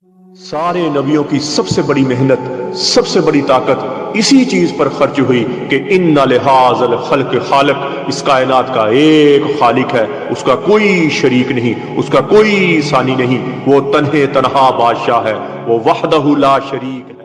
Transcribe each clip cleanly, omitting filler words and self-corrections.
सारे नबियों की सबसे बड़ी मेहनत, सबसे बड़ी ताकत इसी चीज पर खर्च हुई कि इन्ना लिहाज़ल खल्क़ खालिक, इस कायनात का एक खालिक है, उसका कोई शरीक नहीं, उसका कोई सानी नहीं, वो तन्हे तन्हा बादशाह है, वो वहदहु ला शरीक है।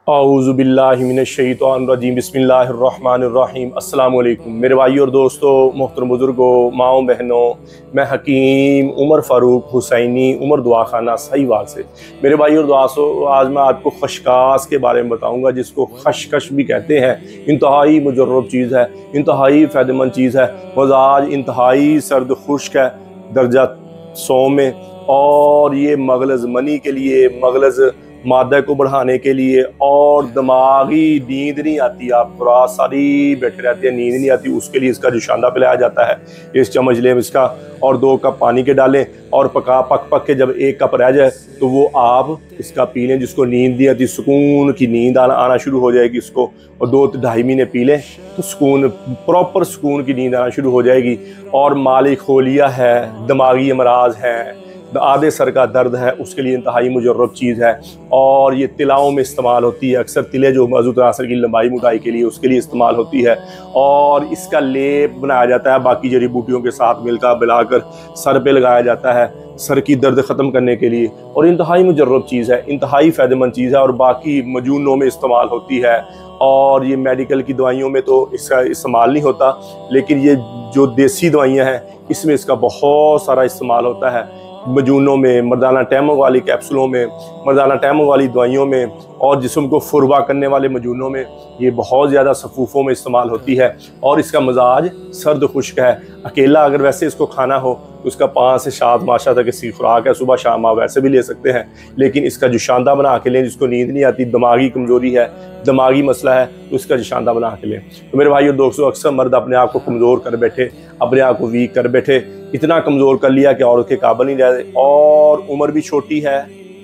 औज़ु बिल्लाहि मिनश शैतानिर रजीम, बिस्मिल्लाहिर रहमानिर रहीम। अस्सलामु अलैकुम मेरे भाइयों और दोस्तों, मोहतरम बुजुर्गों, माओ बहनों, मैं हकीम उमर फ़ारूक हुसैनी उमर दुआ खाना साहिवाल से। मेरे भाइयों और दोस्तों, आज मैं आपको खशकास के बारे में बताऊंगा, जिसको खशखश भी कहते हैं। इंतहाई मुजर्रब चीज़ है, इंतहाई फ़ायदेमंद चीज़ है। मजाज इंतहाई सर्द खुश्क है, दर्जा 100 में। और ये मगलज़ मनी के लिए, मगलज़ मादा को बढ़ाने के लिए, और दिमागी नींद नहीं आती, आप रात सारी बैठे रहते हैं, नींद नहीं आती, उसके लिए इसका जुशांदा पिलाया जाता है। इस चम्मच लें इसका और 2 कप पानी के डालें और पक के जब 1 कप रह जाए तो वो आप इसका पी लें। जिसको नींद नहीं आती, सुकून की नींद आना शुरू हो जाएगी इसको, और 2-2.5 महीने पी लें तो सुकून, प्रॉपर सुकून की नींद आना शुरू हो जाएगी। और मालिक खोलिया है, दिमागी अमराज हैं, आधे सर का दर्द है, उसके लिए इंतहाई मुजर्रब चीज़ है। और ये तिलाओं में इस्तेमाल होती है, अक्सर तिले जो मौजूद तनासर की लंबाई मोटाई के लिए, उसके लिए इस्तेमाल होती है। और इसका लेप बनाया जाता है, बाकी जड़ी बूटियों के साथ मिलाकर सर पे लगाया जाता है, सर की दर्द ख़त्म करने के लिए। और इंतहाई मुजर्रब चीज़ है, इंतहाई फ़ायदेमंद चीज़ है, और बाकी मजूनों में इस्तेमाल होती है। और ये मेडिकल की दवाइयों में तो इसका इस्तेमाल नहीं होता, लेकिन ये जो देसी दवाइयाँ हैं इसमें इसका बहुत सारा इस्तेमाल होता है। मजूनों में, मर्दाना टैमों वाली कैप्सूलों में, मर्दाना टैमों वाली दवाइयों में, और जिस्म को फुरवा करने वाले मजूनों में ये बहुत ज़्यादा सफूफ़ों में इस्तेमाल होती है। और इसका मजाज सर्द खुश्क है। अकेला अगर वैसे इसको खाना हो तो उसका 5 से 7 माशा तक इसकी खुराक है, सुबह शाम आप वैसे भी ले सकते हैं। लेकिन इसका जुशांदा बना के लें, जिसको नींद नहीं आती, दिमागी कमज़ोरी है, दिमागी मसला है, तो इसका जुशांदा बना के लें। तो मेरे भाइयों दोस्तों, अक्सर मर्द अपने आप को कमज़ोर कर बैठे, अपने आप को वीक कर बैठे, इतना कमज़ोर कर लिया कि औरत के काबिल नहीं रहे। और उम्र भी छोटी है,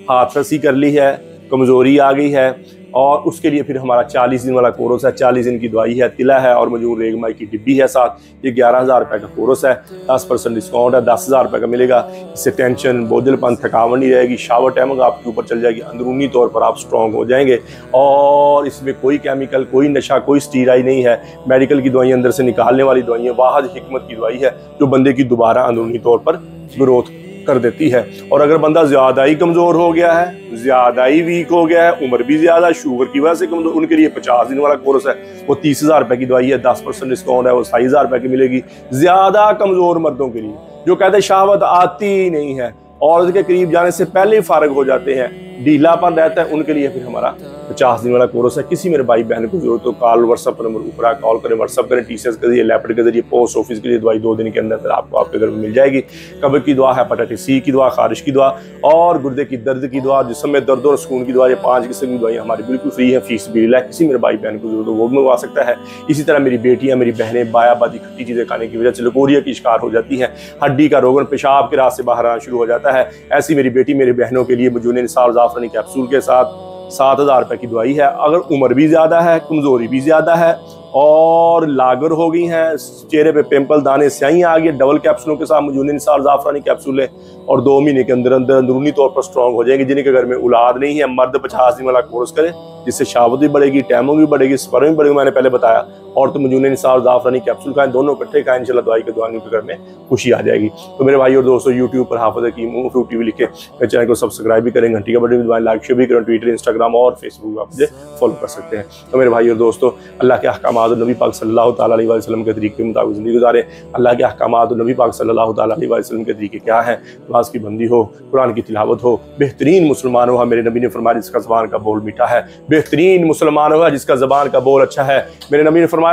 हाथ रसी कर ली है, कमज़ोरी आ गई है। और उसके लिए फिर हमारा 40 दिन वाला कोर्स है, 40 दिन की दवाई है, तिला है और मजून रेगमाई की डिब्बी है साथ। ये 11,000 रुपये का कोर्स है, 10% डिस्काउंट है, 10,000 रुपये का मिलेगा। इससे टेंशन, बोझलपन, थकावट नहीं रहेगी, शावर टाइम आपके ऊपर चल जाएगी, अंदरूनी तौर पर आप स्ट्रॉन्ग हो जाएंगे। और इसमें कोई केमिकल, कोई नशा, कोई स्टीराई नहीं है। मेडिकल की दवाई अंदर से निकालने वाली दवाई है, वाहद हिकमत की दवाई है, जो बंदे की दोबारा अंदरूनी तौर पर ग्रोथ कर देती है। और अगर बंदा ज्यादा ही कमजोर हो गया है, ज्यादा ही वीक हो गया है, उम्र भी ज्यादा, शुगर की वजह से कमजोर, उनके लिए 50 दिन वाला कोर्स है, वो 30,000 रुपए की दवाई है, 10% डिस्काउंट है, वो 27,000 रुपए की मिलेगी। ज्यादा कमजोर मर्दों के लिए, जो कहते हैं शहावत आती ही नहीं है, औरत के करीब जाने से पहले ही फारग हो जाते हैं, ढीलापन रहता है, उनके लिए फिर हमारा 50 दिन वाला कोर्स है। किसी मेरे भाई बहन को जरूरत हो, कॉल व्हाट्सअप नंबर ऊपर कॉल करें, व्हाट्सअप करें, टीसीएस के जरिए, लैपटॉप के जरिए, पोस्ट ऑफिस के लिए दवाई 2 दिन के अंदर आपको आपके घर में मिल जाएगी। कब्र की दुआ, हेपेटाइटिस सी की दुआ, खारिश की दुआ, और गुर्दे की दर्द की दुआ, जिस्म में दर्द और सुकून की दुआ, ये 5 किस्म की दवाई हमारी बिल्कुल फ्री है, फीस भी है। किसी मेरे भाई बहन को जरूरत हो वो भी मंगवा सकता है। इसी तरह मेरी बेटियां, मेरी बहनें बायाबादी खट्टी चीज़ें खाने की वजह से लकोरिया की शिकार हो जाती हैं, हड्डी का रोगन, पेशाब के रास्ते बाहर आना शुरू हो जाता है। ऐसी मेरी बेटी, मेरी बहनों के लिए मजून निसार ज़ाफ़रानी कैप्सूल के साथ 7,000 रुपये की दवाई है। अगर उम्र भी ज़्यादा है, कमज़ोरी भी ज़्यादा है, और लागर हो गई हैं, चेहरे पे पिंपल, दाने, स्याही आ गई, डबल कैप्सूलों के साथ मजून निसार ज़ाफ़रानी कैप्सूल है, और 2 महीने के अंदर अंदर अंदरूनी तौर पर स्ट्रॉन्ग हो जाएंगे। जिनके घर में औलाद नहीं है, मर्द 50 दिन वाला कोर्स करें, जिससे शावत भी बढ़ेगी, टैमों भी बढ़ेगी, स्पर्म भी बढ़ेगी, मैंने पहले बताया। और तो मजून निसार ज़ाफ़रानी कैप्सूल खाएं, दोनों इकट्ठे खाएं, इंशाल्लाह दवाई के दवाई के घर में खुशी आ जाएगी। तो मेरे भाई और दोस्तों, यूट्यूब पर हाफ़िज़ हकीम उमर फ़ारूक टीवी लिखे मेरे चैनल को सब्सक्राइब भी करें, घंटी का बटन भी दबाएं, लाइक शेयर भी करें, ट्विटर, इंस्टाग्राम और फेसबुक आप मुझे फॉलो कर सकते हैं। तो मेरे भाई और दोस्तों, अल्लाह के अहकामात नबी पाक सल्लल्लाहु तआला अलैहि वसल्लम के तरीके के मुताबिक ज़िंदगी गुजारें। अल्लाह के अहकामात नबी पाक सल्लल्लाहु तआला अलैहि वसल्लम के तरीके क्या हैं? नमाज़ की बंदी हो, कुरान की तिलावत हो, बेहतरीन मुसलमान हो। मेरे नबी ने फरमाया, जिसका ज़बान का बोल मीठा है, बेहतरीन मुसलमान हुआ जिसका ज़बान का बोल अच्छा है। मेरे नबी ने फरमाया,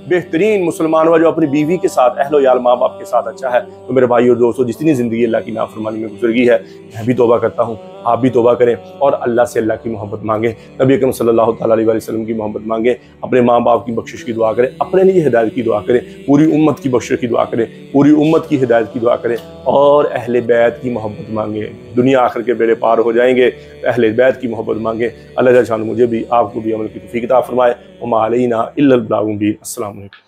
बेहतरीन मुसलमान हुआ जो अपनी बीवी के साथ, अहलो याल, माँ बाप के साथ अच्छा है। तो मेरे भाई और दोस्तों, जितनी ज़िंदगी अल्लाह की नाफरमानी में गुजर गई है, मैं भी तौबा करता हूँ, आप भी तौबा करें और अल्लाह से अल्लाह की मोहब्बत मांगे, नबी अकरम सल्लल्लाहु तआला अलैहि वसल्लम की मोहब्बत मांगे, अपने माँ बाप की बख्शिश की दुआ करें, अपने लिए हिदायत की दुआ करें, पूरी उम्मत की बख्शिश की दुआ करें, पूरी उम्मत की हिदायत की दुआ करें, और अहले बैत की मोहब्बत मांगे। दुनिया आखिर के बेड़े पार हो जाएंगे, अहले बैत की मोहब्बत मांगे। अल्लाह जल्ल शान मुझे भी, आपको भी अमल की तौफीक अता फरमाए। वमा अलैना इल्लल बलाग मुबीन। अस्सलाम वालेकुम।